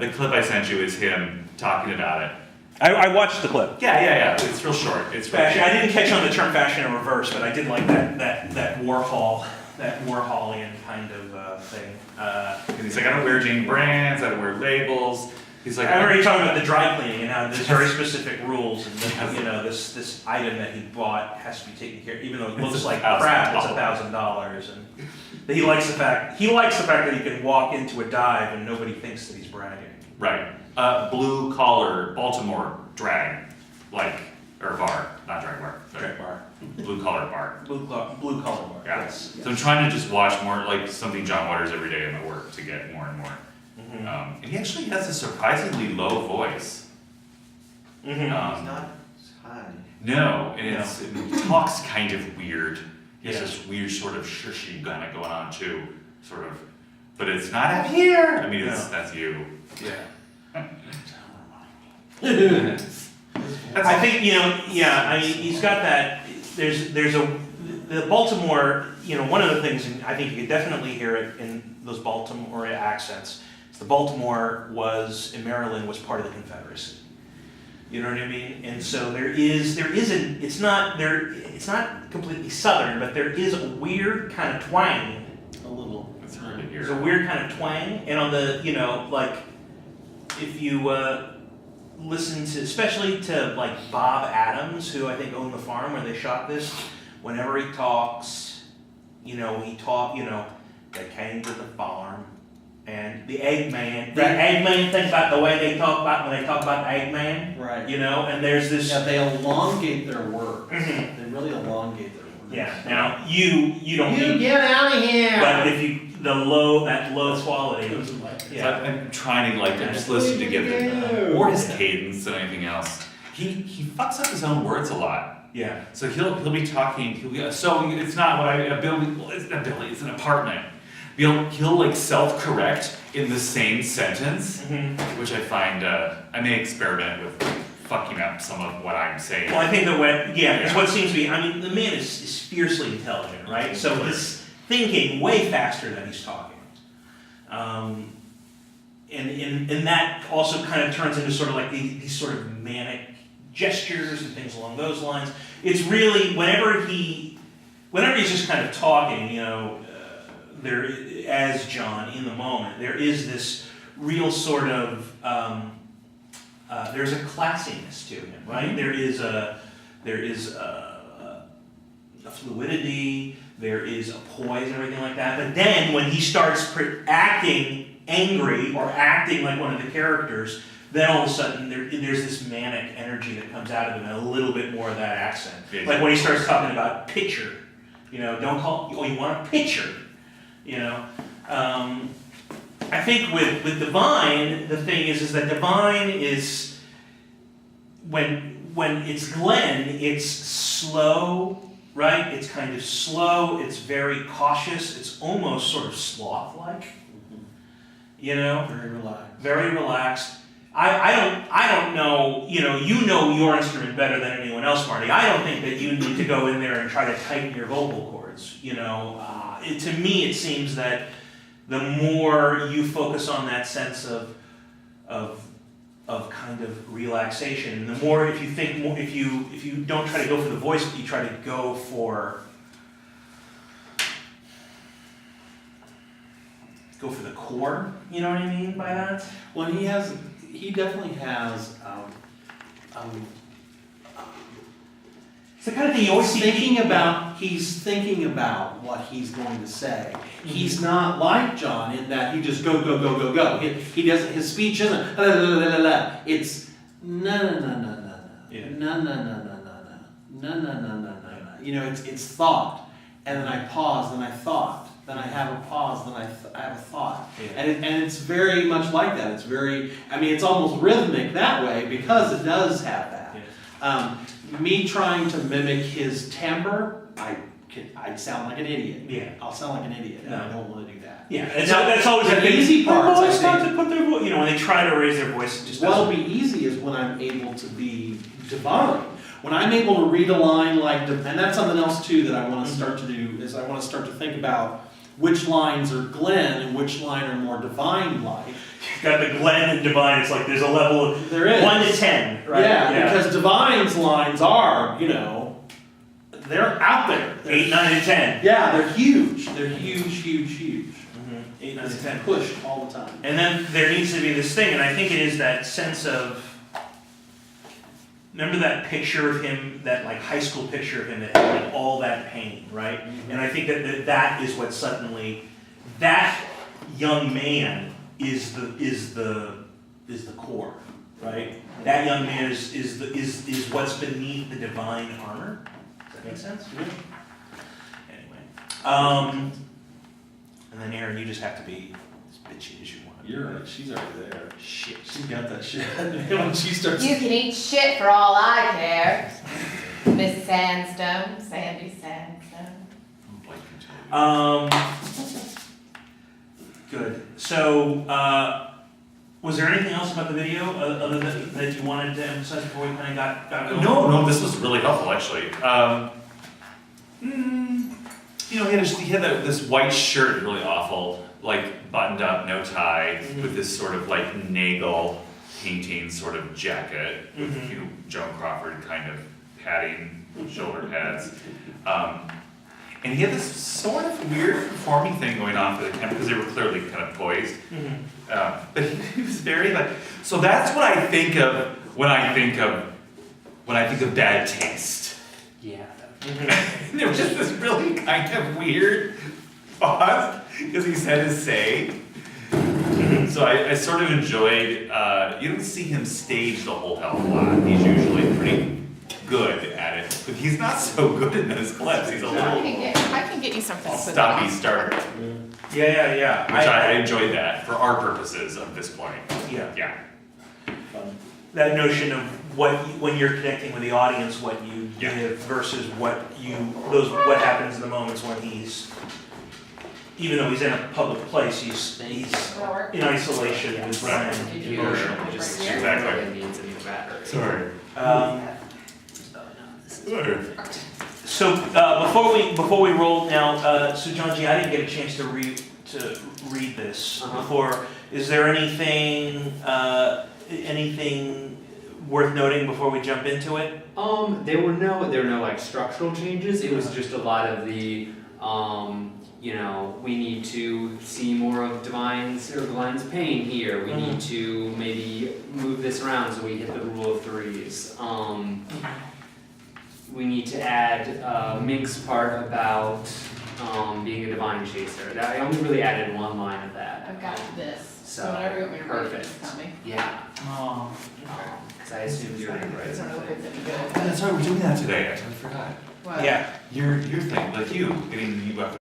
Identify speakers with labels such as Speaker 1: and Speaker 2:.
Speaker 1: the clip I sent you is him talking about it.
Speaker 2: I watched the clip.
Speaker 1: Yeah. It's real short. It's real
Speaker 2: Fashion.
Speaker 1: short.
Speaker 2: I didn't catch on the term fashion in reverse, but I did like that Warholian kind of thing.
Speaker 1: And he's like, I don't wear Jane brands, I don't wear labels. He's like,
Speaker 2: I'm already talking about the dry cleaning and how there's very specific rules, and this item that he bought has to be taken care of, even though it looks like crap. It's $1,000, and he likes the fact that he can walk into a dive and nobody thinks that he's bragging.
Speaker 1: right. Blue collar Baltimore drag, or bar, not drag bar.
Speaker 2: Drag bar.
Speaker 1: Blue collar bar.
Speaker 2: Blue collar bar.
Speaker 1: Yeah.
Speaker 2: Yes.
Speaker 1: So I'm trying to just watch more, like something John Waters every day in my work to get more and more. And he actually has a surprisingly low voice.
Speaker 3: He's not high.
Speaker 1: No, and it talks kind of weird. He has this weird sort of shushy kind of going on too, sort of. But it's not up here. I mean, that's you.
Speaker 2: Yeah.
Speaker 1: I
Speaker 2: think I mean, he's got that. The Baltimore. One of the things, and I think you could definitely hear it in those Baltimore accents. The Baltimore in Maryland was part of the Confederacy. You know what I mean? And so it's not completely Southern, but there is a weird kind of twang.
Speaker 3: A little.
Speaker 1: It's hard to hear.
Speaker 2: There's a weird kind of twang, and on the if you listen to, especially to like Bob Adams, who I think owned the farm where they shot this, whenever he talks, they came to the farm. And the Eggman, think about the way they talk about when they talk about the Eggman.
Speaker 3: Right.
Speaker 2: And there's this.
Speaker 3: Yeah, they elongate their words. They really elongate their words.
Speaker 2: Yeah. Now you don't.
Speaker 3: You get out of here.
Speaker 2: But if that low quality.
Speaker 1: So I'm trying to I'm just listening to get the more his cadence than anything else. He fucks up his own words a lot.
Speaker 2: Yeah.
Speaker 1: So he'll be talking. So it's not a building. Well, it's not a building. It's an apartment. He'll self-correct in the same sentence, which I find I may experiment with fucking up some of what I'm saying.
Speaker 2: Well, I think it's what seems to be. I mean, the man is fiercely intelligent, right? So he's thinking way faster than he's talking, and that also kind of turns into sort of like these sort of manic gestures and things along those lines. It's really whenever he's just kind of talking, there, as John in the moment, there is this real sort of there's a classiness to him, right? There is a fluidity, there is a poise and everything like that. But then when he starts acting angry or acting like one of the characters, then all of a sudden there's this manic energy that comes out of him and a little bit more of that accent.
Speaker 1: Yeah.
Speaker 2: Like when he starts talking about picture, don't call, you want a picture. I think with Divine, the thing is that Divine is when it's Glenn, it's slow, right? It's kind of slow. It's very cautious. It's almost sort of sloth-like,
Speaker 3: Very relaxed.
Speaker 2: Very relaxed. I don't know. You know your instrument better than anyone else, Marty. I don't think that you need to go in there and try to tighten your vocal cords. To me, it seems that the more you focus on that sense of kind of relaxation, and the more if you don't try to go for the voice, but you try to go for the core. You know what I mean by that?
Speaker 3: Well, he definitely has.
Speaker 2: It's the kind of thing you always
Speaker 3: He's thinking about what he's going to say. He's not like John in that he just go. He doesn't. His speech isn't. It's no. It's thought, and then I pause, then I thought, then I have a pause, then I have a thought, and it's very much like that. It's very. It's almost rhythmic that way because it does have that. Me trying to mimic his timbre, I'd sound like an idiot.
Speaker 2: Yeah.
Speaker 3: I'll sound like an idiot, and I don't want to do that.
Speaker 2: Yeah, that's always
Speaker 3: the easy part.
Speaker 2: People always start to put their voice. When they try to raise their voice, it just
Speaker 3: what'll be easy is when I'm able to be Divine. When I'm able to read a line like, and that's something else too that I want to start to do, is I want to start to think about which lines are Glenn and which line are more Divine-like.
Speaker 2: got the Glenn and Divine. It's like there's a level of
Speaker 3: There is.
Speaker 2: 1 to 10, right?
Speaker 3: Yeah, because Divine's lines are, they're out there. They're
Speaker 2: 8, 9, and 10.
Speaker 3: Yeah, they're huge. They're huge, huge, huge.
Speaker 2: 8, 9, and
Speaker 3: It's
Speaker 2: 10.
Speaker 3: pushed all the time.
Speaker 2: And then there needs to be this thing, and I think it is that sense of. Remember that picture of him, that like high school picture of him that had like all that pain, right?
Speaker 3: Mm-hmm.
Speaker 2: And I think that is what suddenly, that young man is the core, right? That young man is what's beneath the divine armor. Does that make sense? Anyway, and then Aaron, you just have to be as bitchy as you want.
Speaker 3: She's already there.
Speaker 2: Shit.
Speaker 3: She's got that shit. When she starts.
Speaker 4: You can eat shit for all I care. Miss Sandstone, Sandy Sandstone.
Speaker 2: Good. So, was there anything else about the video other than that you wanted to emphasize before we kind of got going?
Speaker 1: No, this was really helpful actually. He had this white shirt, really awful, like buttoned up, no tie, with this sort of like Nagel painting sort of jacket with Joan Crawford kind of padding shoulder pads. And he had this sort of weird performing thing going on for the camera because they were clearly kind of poised. But he was very like, so that's what I think of when I think of bad taste.
Speaker 5: Yeah.
Speaker 1: There was just this really kind of weird pause because he said his say. So I sort of enjoyed, you don't see him stage the whole hell of a lot. He's usually pretty good at it, but he's not so good in those clips. He's a
Speaker 4: I
Speaker 1: little
Speaker 4: can get you something.
Speaker 1: stoppy starter,
Speaker 2: Yeah.
Speaker 1: which I enjoyed that for our purposes of this point.
Speaker 2: Yeah. That notion of when you're connecting with the audience, what you give versus what happens in the moments when he's, even though he's in a public place, he's in isolation with his own emotion.
Speaker 5: Just
Speaker 1: Exactly.
Speaker 5: needs a new battery.
Speaker 1: Sorry.
Speaker 2: So before we roll now, so John G, I didn't get a chance to read this before. Is there anything worth noting before we jump into it?
Speaker 5: There were no like structural changes. It was just a lot of the we need to see more of Divine's or Glenn's pain here. We need to maybe move this around so we hit the rule of threes. We need to add Mink's part about being a divine chaser. I only really added one line of that.
Speaker 4: I've got this.
Speaker 5: So,
Speaker 4: whenever you want me to read it,
Speaker 5: perfect.
Speaker 4: just tell me.
Speaker 5: Yeah.
Speaker 1: Oh.
Speaker 5: Because I assumed you were going to write
Speaker 4: I don't know if
Speaker 5: something.
Speaker 4: it's any good.
Speaker 1: That's why we're doing that today. I totally forgot.
Speaker 4: What?
Speaker 2: Yeah.
Speaker 1: Your thing, like you getting you up.